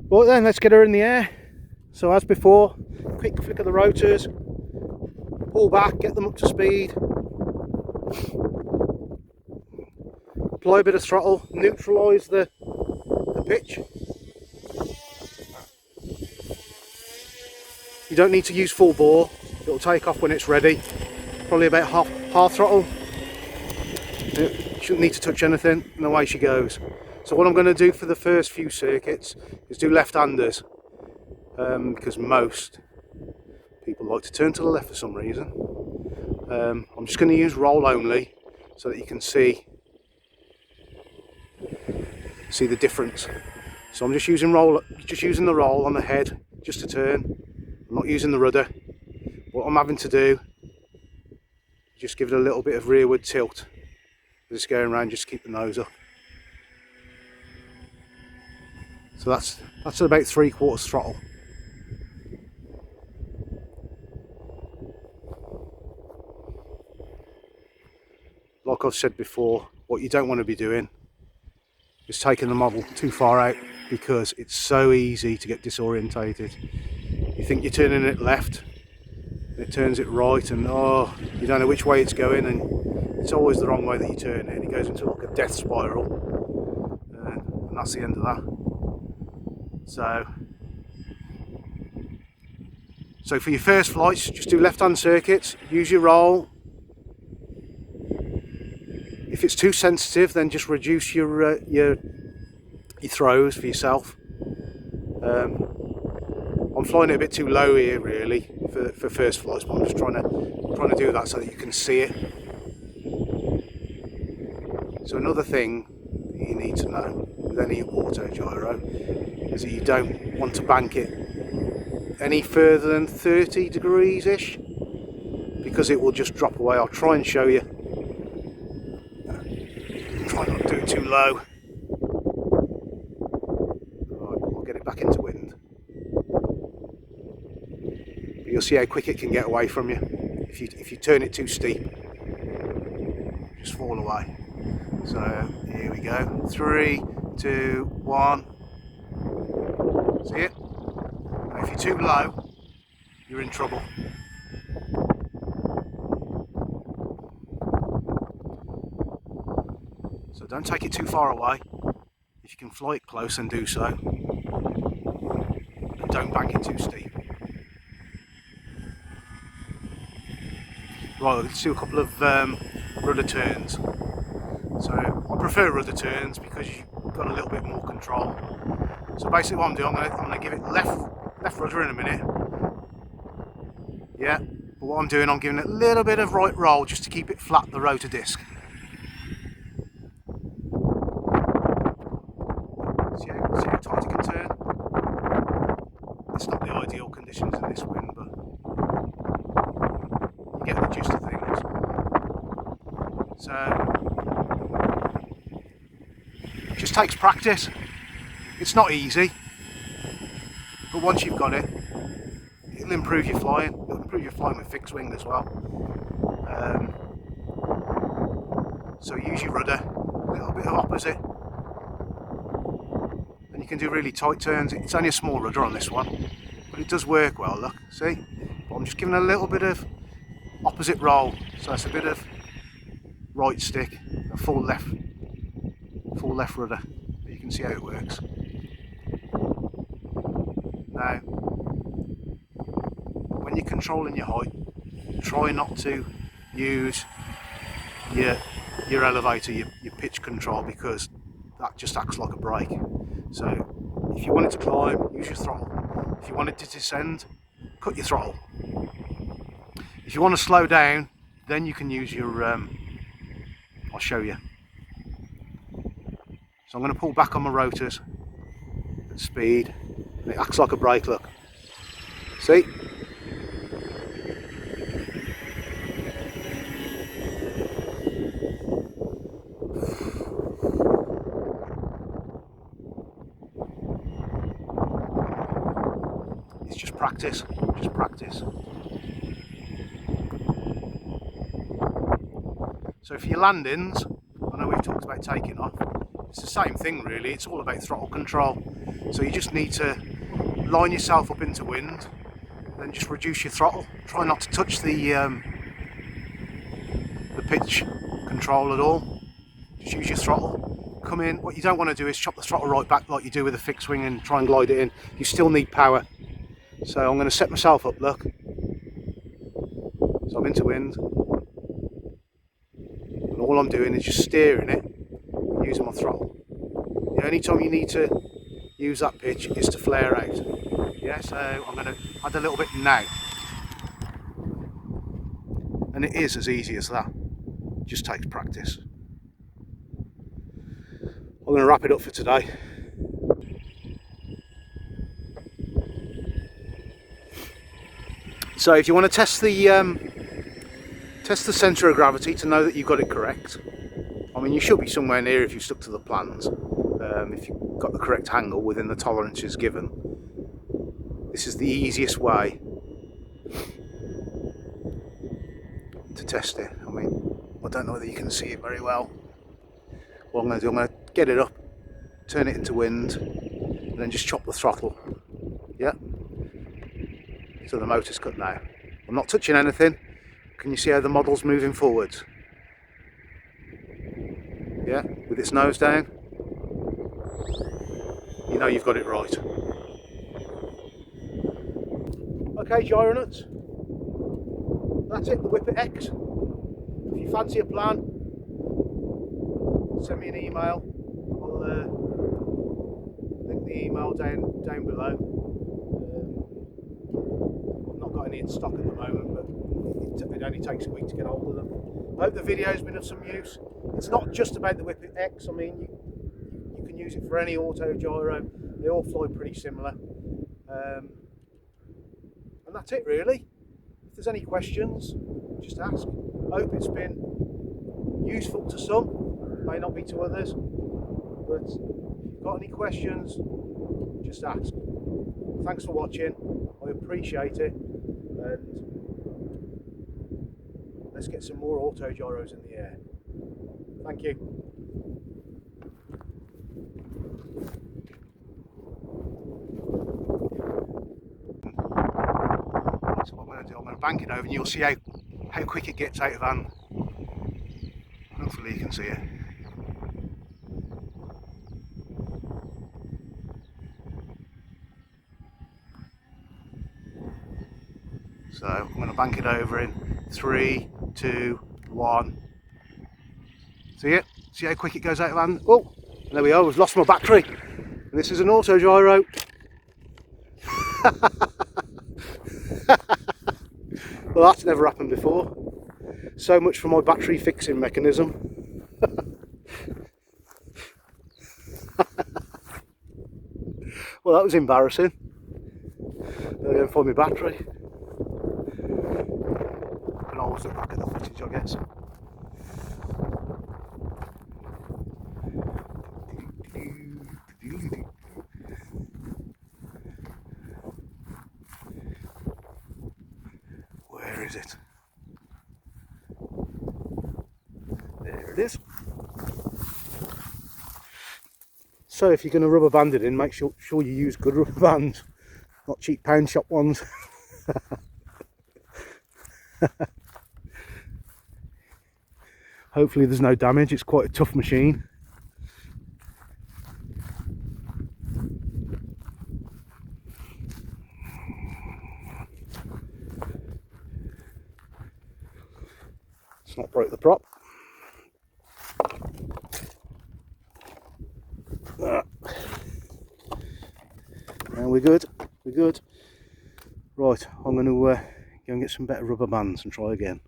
But then let's get her in the air. So as before, quick flick of the rotors, pull back, get them up to speed, apply a bit of throttle, neutralise the pitch. You don't need to use full bore, it'll take off when it's ready, probably about half throttle. You shouldn't need to touch anything, and away she goes. So what I'm going to do for the first few circuits is do left-handers, because most people like to turn to the left for some reason. I'm just going to use roll only so that you can see the difference. So I'm just using the roll on the head just to turn. I'm not using the rudder. What I'm having to do is just give it a little bit of rearward tilt as it's going around, just to keep the nose up. So that's at about 3/4 throttle. Like I've said before, what you don't want to be doing is taking the model too far out, because it's so easy to get disorientated. You think you're turning it left, and it turns it right, and oh, you don't know which way it's going, and it's always the wrong way that you turn it, and it goes into like a death spiral, and that's the end of that. So for your first flights, just do left-hand circuits, use your roll. If it's too sensitive, then just reduce your throws for yourself. I'm flying it a bit too low here, really, for first flights, but I'm just trying to do that so that you can see it. So another thing that you need to know with any autogyro is that you don't want to bank it any further than 30 degrees-ish, because it will just drop away. I'll try and show you. Try not to do it too low. Right, I'll get it back into wind. But you'll see how quick it can get away from you if you turn it too steep. Just fall away. So here we go. 3, 2, 1. See it? Now if you're too low, you're in trouble. So don't take it too far away. If you can fly it close, then do so. And don't bank it too steep. Right, let's do a couple of rudder turns. So I prefer rudder turns because you've got a little bit more control. So basically what I'm doing, I'm going to give it left rudder in a minute. Yeah, but what I'm doing, I'm giving it a little bit of right roll just to keep it flat, the rotor disc. See how tight it can turn? It's not the ideal conditions in this wind, but you get the gist of things. So it just takes practice. It's not easy, but once you've got it, it'll improve your flying. It'll improve your flying with fixed wing as well. So use your rudder, a little bit of opposite, and you can do really tight turns. It's only a small rudder on this one, but it does work well, look, see? But I'm just giving a little bit of opposite roll, so it's a bit of right stick, a full left rudder. But you can see how it works. Now, when you're controlling your height, try not to use your elevator, your pitch control, because that just acts like a brake. So if you want it to climb, use your throttle. If you want it to descend, cut your throttle. If you want to slow down, then you can use your I'll show you. So I'm going to pull back on my rotors at speed, and it acts like a brake, look. See? It's just practice, just practice. So for your landings, I know we've talked about taking off. It's the same thing really, it's all about throttle control. So you just need to line yourself up into wind, then just reduce your throttle. Try not to touch the pitch control at all. Just use your throttle. Come in. What you don't want to do is chop the throttle right back like you do with a fixed wing and try and glide it in. You still need power. So I'm going to set myself up, look. So I'm into wind. And all I'm doing is just steering it using my throttle. The only time you need to use that pitch is to flare out. Yeah, so I'm going to add a little bit now. And it is as easy as that. It just takes practice. I'm going to wrap it up for today. So if you want to test the centre of gravity to know that you've got it correct, I mean you should be somewhere near if you stuck to the plans, if you've got the correct angle within the tolerances given. This is the easiest way to test it. I mean, I don't know whether you can see it very well. What I'm going to do, I'm going to get it up, turn it into wind, and then just chop the throttle. Yeah. So the motor's cut now. I'm not touching anything. Can you see how the model's moving forwards? Yeah, with its nose down. You know you've got it right. Okay, gyro nuts. That's it, the Whippit X. If you fancy a plan, send me an email. I'll link the email down below. I've not got any in stock at the moment, but it only takes a week to get hold of them. I hope the video's been of some use. It's not just about the Whippit X. I mean, you can use it for any auto gyro. They all fly pretty similar. And that's it really. If there's any questions, just ask. I hope it's been useful to some, may not be to others, but if you've got any questions, just ask. Thanks for watching, I appreciate it, and let's get some more auto gyros in the air. Thank you. So what I'm going to do, I'm going to bank it over and you'll see how quick it gets out of hand. Hopefully you can see it. So I'm going to bank it over in 3, 2, 1. See it? See how quick it goes out of hand? Oh, there we are, we've lost my battery. And this is an auto gyro. Well, that's never happened before. So much for my battery fixing mechanism. Well, that was embarrassing. I'll go and find my battery. I can always look back at the footage I get. Where is it? There it is. So if you're going to rubber band it in, make sure you use good rubber bands, not cheap pound shop ones. Hopefully there's no damage, it's quite a tough machine. It's not broke the prop. And we're good, we're good. Right, I'm going to go and get some better rubber bands and try again.